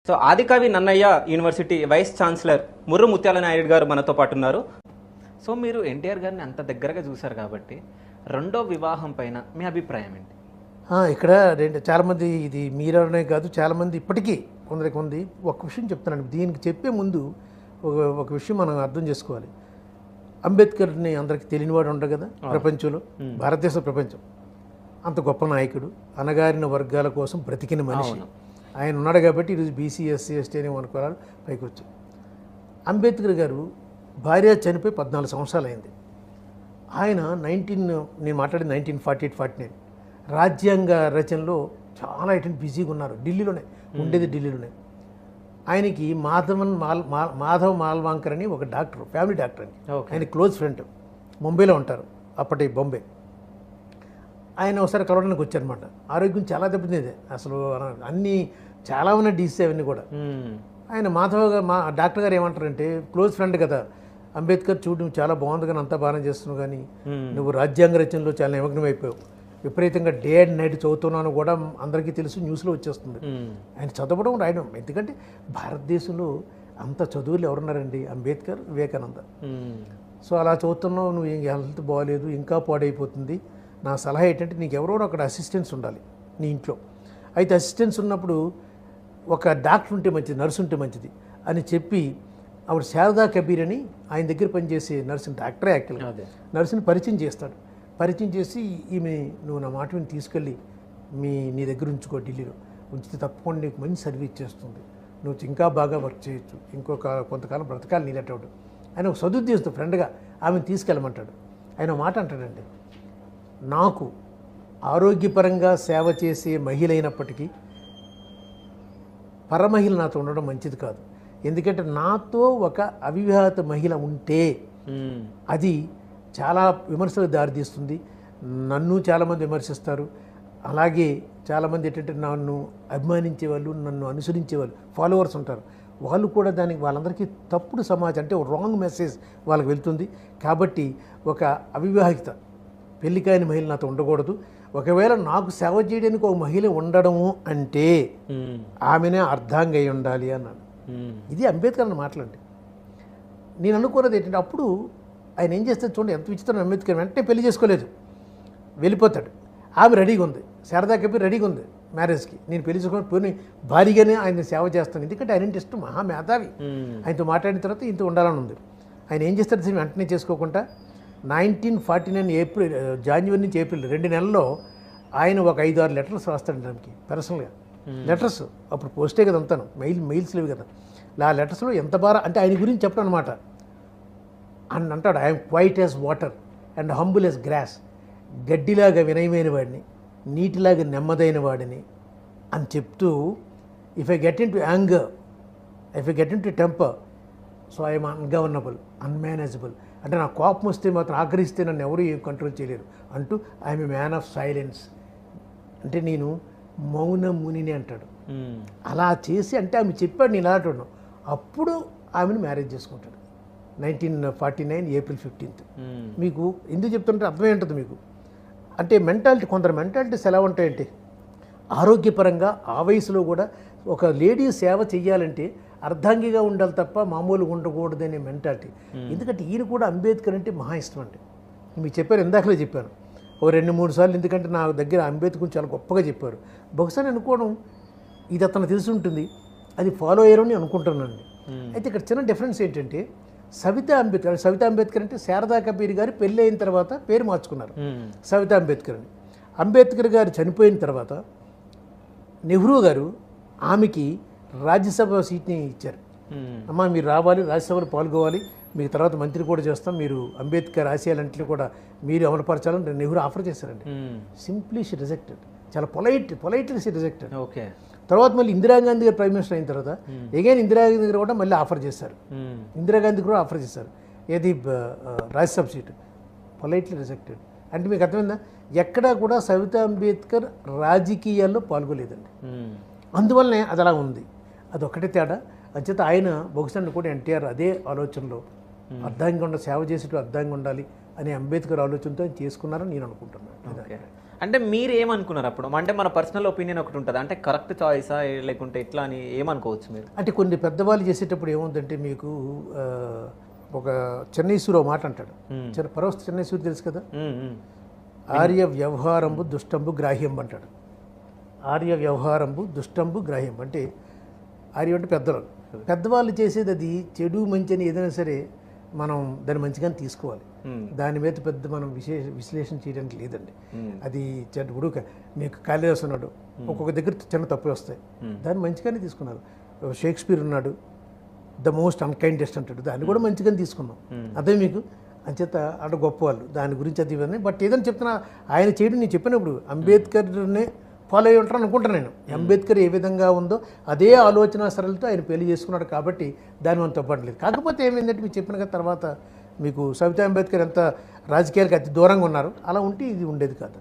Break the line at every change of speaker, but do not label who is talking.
So Adikavi Nannayya university vice chancellor Murru Mutyala Naidu గారు మనతో పాటు ఉన్నారు. సో మీరు ఎన్టీఆర్ గారిని అంత దగ్గరగా చూశారు కాబట్టి రెండో వివాహం పైన మీ అభిప్రాయం ఏంటి?
ఇక్కడ చాలామంది ఇది మీరనే కాదు, చాలామంది ఇప్పటికీ కొందరికి ఒక విషయం చెప్తున్నాను. దీనికి చెప్పే ముందు ఒక విషయం మనం అర్థం చేసుకోవాలి. అంబేద్కర్ని అందరికీ తెలియనివాడు ఉండదు కదా ప్రపంచంలో, భారతదేశ ప్రపంచం. అంత గొప్ప నాయకుడు, అణగారిన వర్గాల కోసం బ్రతికిన మనిషి ఆయన ఉన్నాడు కాబట్టి ఈరోజు బీసీ ఎస్సీ ఎస్టీ అనే అనుకోవాలి పైకి వచ్చాం. అంబేద్కర్ గారు భార్య చనిపోయి 14 సంవత్సరాలు అయింది. ఆయన నేను మాట్లాడింది 1948-49 రాజ్యాంగ రచనలో చాలా బిజీగా ఉన్నారు. ఢిల్లీలోనే ఉండేది, ఢిల్లీలోనే. ఆయనకి మాధవ్ మాల్వాంకర్ అని ఒక డాక్టర్, ఫ్యామిలీ డాక్టర్ అని, ఆయన క్లోజ్ ఫ్రెండ్, ముంబైలో ఉంటారు, అప్పటి బాంబే. ఆయన ఒకసారి కలవడానికి వచ్చారనమాట. ఆరోగ్యం చాలా దెబ్బతింది, అసలు అన్నీ చాలా ఉన్నాయి డీసీ అవన్నీ కూడా. ఆయన మా డాక్టర్ గారు ఏమంటారంటే, క్లోజ్ ఫ్రెండ్ కదా అంబేద్కర్, చూడు నువ్వు చాలా బాగుంది కానీ అంతా బాగానే చేస్తున్నావు, కానీ నువ్వు రాజ్యాంగ రచనలో చాలా నిమగ్నం అయిపోయావు, విపరీతంగా డే అండ్ నైట్ చదువుతున్నాను కూడా అందరికీ తెలుసు, న్యూస్లో వచ్చేస్తుంది. ఆయన చదవడం రాయడం, ఎందుకంటే భారతదేశంలో అంత చదువులు ఎవరున్నారండి? అంబేద్కర్, వివేకానంద. సో అలా చదువుతున్నావు, నువ్వు హెల్త్ బాగాలేదు, ఇంకా పాడైపోతుంది, నా సలహా ఏంటంటే నీకు ఎవరో అక్కడ అసిస్టెంట్స్ ఉండాలి నీ ఇంట్లో. అయితే అసిస్టెంట్స్ ఉన్నప్పుడు ఒక డాక్టర్ ఉంటే మంచిది, నర్సు ఉంటే మంచిది అని చెప్పి ఆవిడ శారదా కబీర్ అని ఆయన దగ్గర పనిచేసే నర్సుని, డాక్టరే యాక్చువల్గా, నర్సుని పరిచయం చేస్తాడు. పరిచయం చేసి ఈమె నువ్వు నా మాట విని తీసుకెళ్ళి నీ దగ్గర ఉంచుకో, ఢిల్లీలో ఉంచితే తప్పకుండా నీకు మంచి సర్వీస్ చేస్తుంది, నువ్వు ఇంకా బాగా వర్క్ చేయొచ్చు, కొంతకాలం బ్రతకాలి నీలటవాడు. ఆయన ఒక సదుద్దేశంతో ఫ్రెండ్గా ఆమెను తీసుకెళ్ళమంటాడు. ఆయన మాట అంటాడండి, నాకు ఆరోగ్యపరంగా సేవ చేసే మహిళ అయినప్పటికీ పరమహిళ నాతో ఉండడం మంచిది కాదు. ఎందుకంటే నాతో ఒక అవివాహిత మహిళ ఉంటే అది చాలా విమర్శలకు దారితీస్తుంది. నన్ను చాలామంది విమర్శిస్తారు. అలాగే చాలామంది ఏంటంటే నన్ను అభిమానించే వాళ్ళు, నన్ను అనుసరించే వాళ్ళు, ఫాలోవర్స్ ఉంటారు. వాళ్ళు కూడా దానికి వాళ్ళందరికీ తప్పుడు సమాజం, అంటే రాంగ్ మెసేజ్ వాళ్ళకి వెళ్తుంది. కాబట్టి ఒక అవివాహిత పెళ్లి కాని మహిళ నాతో ఉండకూడదు. ఒకవేళ నాకు సేవ చేయడానికి ఒక మహిళ ఉండడము అంటే ఆమెనే అర్ధాంగి అయి ఉండాలి అన్నాడు. ఇది అంబేద్కర్ అన్న మాటలండి. నేను అనుకున్నది ఏంటంటే, అప్పుడు ఆయన ఏం చేస్తాడు చూడండి, ఎంత విచిత్రం. అంబేద్కర్ వెంటనే పెళ్లి చేసుకోలేదు, వెళ్ళిపోతాడు. ఆమె రెడీగా ఉంది, శారదా కబీర్ రెడీగా ఉంది మ్యారేజ్కి. నేను పెళ్లి చేసుకుని పోయి భారీగానే ఆయన సేవ చేస్తాను, ఎందుకంటే ఆయన ఇష్టం, మహామేధావి. ఆయనతో మాట్లాడిన తర్వాత ఇంత ఉండాలని ఉంది. ఆయన ఏం చేస్తాడు వెంటనే చేసుకోకుండా 1949 జాన్యువరి నుంచి ఏప్రిల్ 2 నెలల్లో ఆయన ఒక 5-6 లెటర్స్ రాస్తాడు దానికి పర్సనల్గా. లెటర్స్ అప్పుడు పోస్టే కదా అంతాను, మెయిల్స్ లేవు కదా. ఆ లెటర్స్లో ఎంత బాగా అంటే ఆయన గురించి చెప్పడం అనమాట. అని అంటాడు, I'm quiet as water and humble as grass. గడ్డిలాగా వినయమైన వాడిని, నీటిలాగా నెమ్మదైన వాడిని అని చెప్తూ, if I get into anger, if I get into temper, so I'm ungovernable, unmanageable. అంటే నా కోపం వస్తే మాత్రం ఆగ్రహిస్తే నన్ను ఎవరు ఏం కంట్రోల్ చేయలేరు అంటూ I'm a man of silence, అంటే నేను మౌన మునిని అంటాడు. అలా చేసి అంటే ఆమె చెప్పాడు నేను అలాంటి ఉన్నాను. అప్పుడు ఆమెను మ్యారేజ్ చేసుకుంటాడు 1949 ఏప్రిల్ 15. మీకు ఎందుకు చెప్తుంటే అర్థమై ఉంటుంది మీకు. అంటే మెంటాలిటీ, కొందరు మెంటాలిటీస్ ఎలా ఉంటాయంటే, ఆరోగ్యపరంగా ఆ వయసులో కూడా ఒక లేడీ సేవ చెయ్యాలంటే అర్ధాంగిగా ఉండాలి తప్ప మామూలుగా ఉండకూడదనే మెంటాలిటీ. ఎందుకంటే ఈయన కూడా అంబేద్కర్ అంటే మహా ఇష్టం అండి. మీకు చెప్పారు, ఇందాకలే చెప్పాను ఓ 2-3 సార్లు. ఎందుకంటే నా దగ్గర అంబేద్కర్ గురించి చాలా గొప్పగా చెప్పారు. బహుశా నేను అనుకోవడం ఇది అతను తెలిసి ఉంటుంది, అది ఫాలో అయ్యారని అనుకుంటున్నాను. అయితే ఇక్కడ చిన్న డిఫరెన్స్ ఏంటంటే, సవితా అంబేద్కర్ అంటే శారదా కబీర్ గారు పెళ్ళి అయిన తర్వాత పేరు మార్చుకున్నారు సవితా అంబేద్కర్ అని. అంబేద్కర్ గారు చనిపోయిన తర్వాత నెహ్రూ గారు ఆమెకి రాజ్యసభ సీట్ని ఇచ్చారు. అమ్మ మీరు రావాలి, రాజ్యసభలో పాల్గొవాలి, మీకు తర్వాత మంత్రి కూడా చేస్తాం, మీరు అంబేద్కర్ ఆశయాలంటే కూడా మీరు అమలుపరచాలని నెహ్రూ ఆఫర్ చేశారండి. సింప్లీ షీ రిజెక్టెడ్, చాలా పొలైట్లీ షీ రిజెక్టెడ్.
ఓకే.
తర్వాత మళ్ళీ ఇందిరాగాంధీ గారు ప్రైమ్ మినిస్టర్ అయిన తర్వాత ఎగైన్ ఇందిరాగాంధీ గారు కూడా మళ్ళీ ఆఫర్ చేశారు. ఇందిరాగాంధీ కూడా ఆఫర్ చేశారు, ఏది రాజ్యసభ సీటు, పొలైట్లీ రిజెక్టెడ్. అంటే మీకు అర్థమైందా, ఎక్కడా కూడా సవితా అంబేద్కర్ రాజకీయాల్లో పాల్గొలేదండి. అందువల్లనే అది అలా ఉంది, అదొక్కటే తేడా. అంచేత ఆయన బహుశా కూడా ఎన్టీఆర్ అదే ఆలోచనలో అర్థంగా సేవ చేసేటప్పుడు అర్థంగా ఉండాలి అనే అంబేద్కర్ ఆలోచనతో ఆయన చేసుకున్నారని నేను అనుకుంటున్నాను.
అంటే మీరు ఏమనుకున్నారు అప్పుడు? అంటే మన పర్సనల్ ఒపీనియన్ ఒకటి ఉంటుంది, అంటే కరెక్ట్ చాయిసా లేకుంటే ఎట్లా అని ఏమనుకోవచ్చు మీరు?
అంటే కొన్ని పెద్దవాళ్ళు చేసేటప్పుడు ఏముందంటే మీకు ఒక చెన్నైశ్వరు మాట అంటాడు. పరవస్తు చెన్నైశ్వరు తెలుసు కదా, ఆర్య వ్యవహారంబు దుష్టంబు గ్రాహ్యం అంటాడు. ఆర్య వ్యవహారంబు దుష్టంబు గ్రాహ్యం అంటే ఆర్య అంటే పెద్దవాళ్ళు. పెద్దవాళ్ళు చేసేది అది చెడు మంచి అని ఏదైనా సరే మనం దాన్ని మంచిగానే తీసుకోవాలి. దాని మీద పెద్ద మనం విశ్లేషణ చేయడానికి లేదండి. అది ఇప్పుడు మీకు కాళిదాసు ఉన్నాడు, ఒక్కొక్క దగ్గర చిన్న తప్పులు వస్తాయి, దాన్ని మంచిగానే తీసుకున్నారు. షేక్స్పియర్ ఉన్నాడు, ద మోస్ట్ అన్కైండెస్ట్ అంటాడు, దాన్ని కూడా మంచిగానే తీసుకున్నాం. అదే మీకు అంచేత అటు గొప్ప వాళ్ళు దాని గురించి అది ఇవన్నీ. బట్ ఏదైనా చెప్తున్నా ఆయన చేయడం నేను చెప్పినప్పుడు అంబేద్కర్నే ఫాలో అయ్యి ఉంటాను అనుకుంటాను నేను. అంబేద్కర్ ఏ విధంగా ఉందో అదే ఆలోచన సరళతో ఆయన పెళ్లి చేసుకున్నాడు కాబట్టి దాన్ని మనం తప్పట్లేదు. కాకపోతే ఏమైందంటే మీకు చెప్పిన తర్వాత మీకు సవితా అంబేద్కర్ ఎంత రాజకీయాలకు అతి దూరంగా ఉన్నారు, అలా ఉంటే ఇది ఉండేది కాదు.